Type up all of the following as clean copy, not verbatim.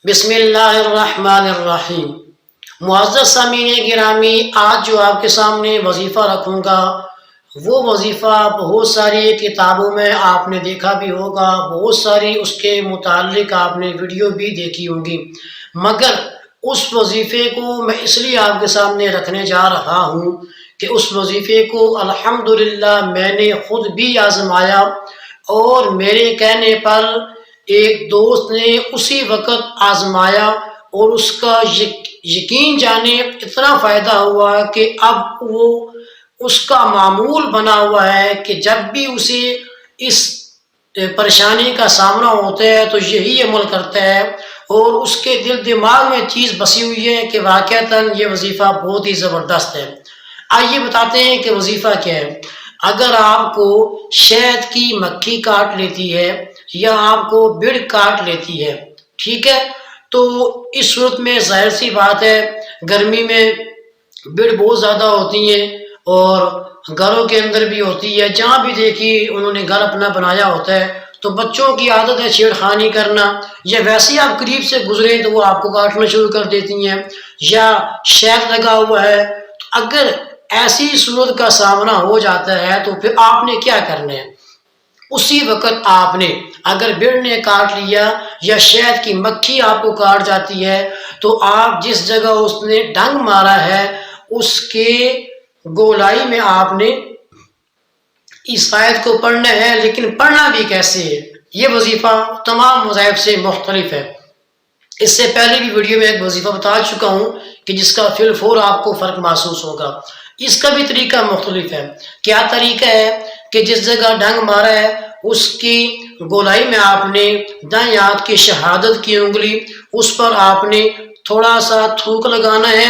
بسم اللہ الرحمن الرحیم۔ معزز سامعین گرامی، آج جو آپ کے سامنے وظیفہ رکھوں گا وہ وظیفہ بہت ساری کتابوں میں آپ نے دیکھا بھی ہوگا، بہت ساری اس کے متعلق آپ نے ویڈیو بھی دیکھی ہوگی، مگر اس وظیفے کو میں اس لیے آپ کے سامنے رکھنے جا رہا ہوں کہ اس وظیفے کو الحمدللہ میں نے خود بھی آزمایا، اور میرے کہنے پر ایک دوست نے اسی وقت آزمایا اور اس کا یقین جانے اتنا فائدہ ہوا کہ اب وہ اس کا معمول بنا ہوا ہے کہ جب بھی اسے اس پریشانی کا سامنا ہوتا ہے تو یہی عمل کرتا ہے، اور اس کے دل دماغ میں چیز بسی ہوئی ہے کہ واقعتاً یہ وظیفہ بہت ہی زبردست ہے۔ آئیے بتاتے ہیں کہ وظیفہ کیا ہے۔ اگر آپ کو شہد کی مکھی کاٹ لیتی ہے یا آپ کو بڑ کاٹ لیتی ہے، ٹھیک ہے، تو اس صورت میں ظاہر سی بات ہے گرمی میں بڑ بہت زیادہ ہوتی ہیں، اور گھروں کے اندر بھی ہوتی ہے، جہاں بھی دیکھی انہوں نے گھر اپنا بنایا ہوتا ہے تو بچوں کی عادت ہے چھیڑ خانی کرنا، یا ویسے آپ قریب سے گزرے تو وہ آپ کو کاٹنا شروع کر دیتی ہیں، یا شہد لگا ہوا ہے۔ تو اگر ایسی صورت کا سامنا ہو جاتا ہے تو پھر آپ نے کیا کرنا ہے؟ اسی وقت آپ نے، اگر بڑ نے کاٹ لیا یا شہد کی مکھی آپ کو کاٹ جاتی ہے، تو آپ جس جگہ اس نے ڈنگ مارا ہے اس کے گولائی میں آپ نے اس آیت کو پڑھنا ہے، لیکن پڑھنا بھی کیسے ہے؟ یہ وظیفہ تمام مذاہب سے مختلف ہے۔ اس سے پہلے بھی ویڈیو میں ایک وظیفہ بتا چکا ہوں کہ جس کا فی الفور آپ کو فرق محسوس ہوگا۔ اس کا بھی طریقہ مختلف ہے۔ کیا طریقہ ہے کہ جس جگہ ڈنگ مارا ہے اس کی گولائی میں آپ نے دائیں ہاتھ کی شہادت کی انگلی، اس پر آپ نے تھوڑا سا تھوک لگانا ہے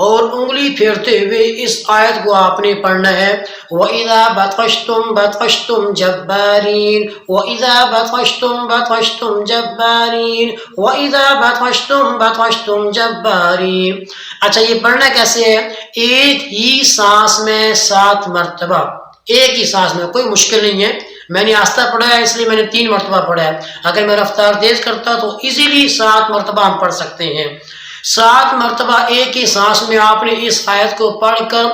اور انگلی پھیرتے ہوئے اس آیت کو آپ نے پڑھنا ہے، وَإِذَا بَطَشْتُمْ بَطَشْتُمْ جَبَّارِينَ وَإِذَا بَطَشْتُمْ بَطَشْتُمْ جَبَّارِينَ وَإِذَا بَطَشْتُمْ بَطَشْتُمْ جَبَّارِينَ۔ اچھا، یہ پڑھنا کیسے ہے؟ ایک ہی سانس میں 7 مرتبہ، ایک ہی سانس میں، کوئی مشکل نہیں ہے۔ میں نے آہستہ پڑھا ہے اس لیے میں نے 3 مرتبہ پڑھا ہے، اگر میں رفتار تیز کرتا تو ایزیلی 7 مرتبہ ہم پڑھ سکتے ہیں۔ 7 مرتبہ ایک ہی سانس میں آپ نے اس آیت کو پڑھ کر،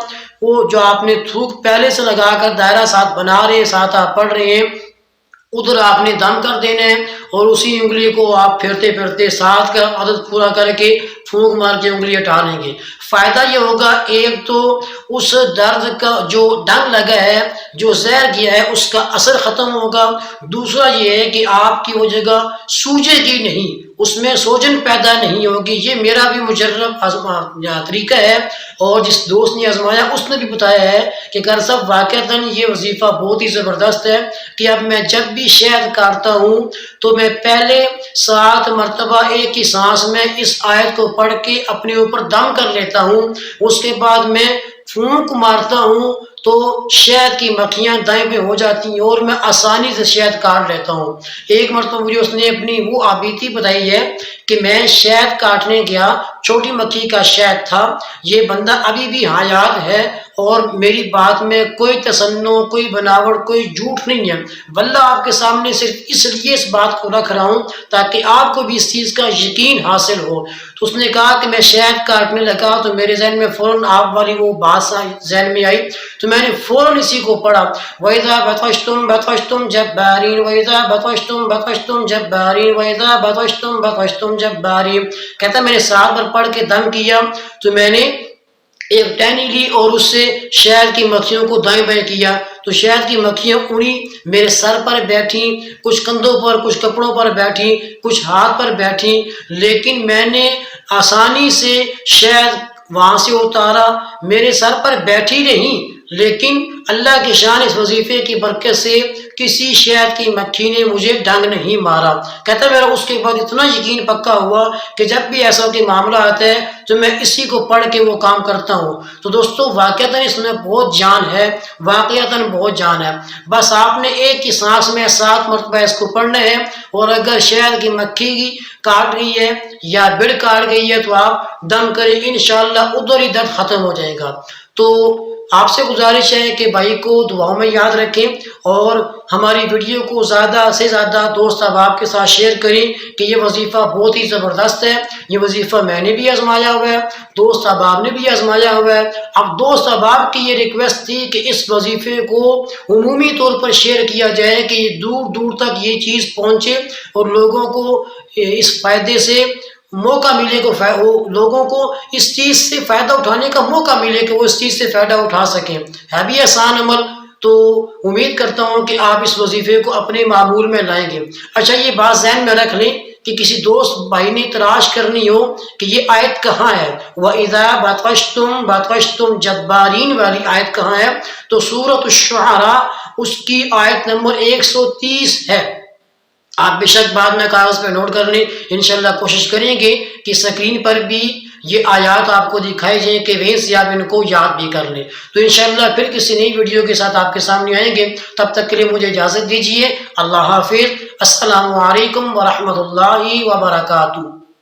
وہ جو آپ نے تھوک پہلے سے لگا کر دائرہ 7 بنا رہے ہیں، 7 آپ پڑھ رہے ہیں، ادھر آپ نے دم کر دینا ہے، اور اسی انگلی کو آپ پھرتے پھرتے 7 کا عدد پورا کر کے پھونک مار کے انگلی ہٹا لیں گے۔ فائدہ یہ ہوگا، ایک تو اس درد کا جو ڈنگ لگا ہے، جو زہر گیا ہے، اس کا اثر ختم ہوگا۔ دوسرا یہ ہے کہ آپ کی وہ جگہ سوجے گی نہیں، اس میں سوجن پیدا نہیں ہوگی۔ یہ میرا بھی مجرب طریقہ ہے، اور جس دوست نے آزمایا اس نے بھی بتایا ہے کہ گر صاحب واقعتاً یہ وظیفہ بہت ہی زبردست ہے، کہ اب میں جب بھی شہد کاٹتا ہوں تو میں پہلے 7 مرتبہ ایک ہی سانس میں اس آیت کو پڑھ کے اپنے اوپر دم کر لیتا ہوں، اس کے بعد میں پھونک مارتا ہوں تو شہد کی مکھیاں دائیں بائیں ہو جاتی ہیں اور میں آسانی سے شہد کاٹ لیتا ہوں۔ ایک مرتبہ مجھے اس نے اپنی وہ آبیتی بتائی ہے کہ میں شہد کاٹنے گیا، چھوٹی مکھی کا شہد تھا، یہ بندہ ابھی بھی حیات ہے، اور میری بات میں کوئی تصنع، کوئی بناوٹ، کوئی جھوٹ نہیں ہے، واللہ آپ کے سامنے صرف اس لیے اس بات کو رکھ رہا ہوں تاکہ آپ کو بھی اس چیز کا یقین حاصل ہو۔ تو اس نے کہا کہ میں شہد کاٹنے لگا تو میرے ذہن میں فوراً آپ والی وہ بات ذہن میں آئی، تو میں نے فوراً اسی کو پڑھا، وَإِذَا بَطَشْتُمْ بَطَشْتُمْ جَبَّارِينَ وَإِذَا بَطَشْتُمْ بَطَشْتُمْ جَبَّارِينَ وَإِذَا بَطَشْتُمْ بَطَشْتُمْ جَبَّارِينَ۔ کہتا ہے میں نے 7 بار پڑھ کے دم کیا تو میں نے ایک ٹہنی لی اور اس سے شہد کی مکھیوں کو دائیں بائیں کیا، تو شہد کی مکھیاں اڑی، میرے سر پر بیٹھی، کچھ کندھوں پر، کچھ کپڑوں پر بیٹھی، کچھ ہاتھ پر بیٹھی، لیکن میں نے آسانی سے شہد وہاں سے اتارا، میرے سر پر بیٹھی رہی، لیکن اللہ کی شان اس وظیفے کی برکت سے کسی شہد کی مکھی نے مجھے ڈنگ نہیں مارا۔ کہتا ہے میرا اس کے بعد اتنا یقین پکا ہوا کہ جب بھی ایسا کوئی معاملہ آتا ہے تو میں اسی کو پڑھ کے وہ کام کرتا ہوں۔ تو دوستو واقعتاً اس میں بہت جان ہے، واقعتاً بہت جان ہے، بس آپ نے ایک ہی سانس میں 7 مرتبہ اس کو پڑھنا ہے، اور اگر شہد کی مکھی کی کاٹ گئی ہے یا بڑ کاٹ گئی ہے تو آپ دم کریں، انشاءاللہ ادھر ہی درد ختم ہو جائے گا۔ تو آپ سے گزارش ہے کہ بھائی کو دعاؤں میں یاد رکھیں اور ہماری ویڈیو کو زیادہ سے زیادہ دوست احباب کے ساتھ شیئر کریں کہ یہ وظیفہ بہت ہی زبردست ہے۔ یہ وظیفہ میں نے بھی آزمایا ہوا ہے، دوست احباب نے بھی آزمایا ہوا ہے۔ اب دوست احباب کی یہ ریکویسٹ تھی کہ اس وظیفے کو عمومی طور پر شیئر کیا جائے کہ یہ دور دور تک یہ چیز پہنچے اور لوگوں کو اس فائدے سے موقع ملے کہ لوگوں کو اس چیز سے فائدہ اٹھانے کا موقع ملے کہ وہ اس چیز سے فائدہ اٹھا سکیں۔ ہے بھی آسان عمل، تو امید کرتا ہوں کہ آپ اس وظیفے کو اپنے معمول میں لائیں گے۔ اچھا، یہ بات ذہن میں رکھ لیں کہ کسی دوست بھائی نے تلاش کرنی ہو کہ یہ آیت کہاں ہے، وَإِذَا بَطَشْتُمْ بَطَشْتُمْ جَبَّارِينَ والی آیت کہاں ہے، تو سورۃ الشعراء اس کی آیت نمبر 130 ہے۔ آپ بے شک بعد میں کاغذ پہ نوٹ کر لیں، انشاءاللہ کوشش کریں گے کہ سکرین پر بھی یہ آیات آپ کو دکھائی جائیں کہ وہیں سے آپ ان کو یاد بھی کر لیں۔ تو انشاءاللہ پھر کسی نئی ویڈیو کے ساتھ آپ کے سامنے آئیں گے، تب تک کے لیے مجھے اجازت دیجیے۔ اللہ حافظ، السلام علیکم ورحمۃ اللہ وبرکاتہ۔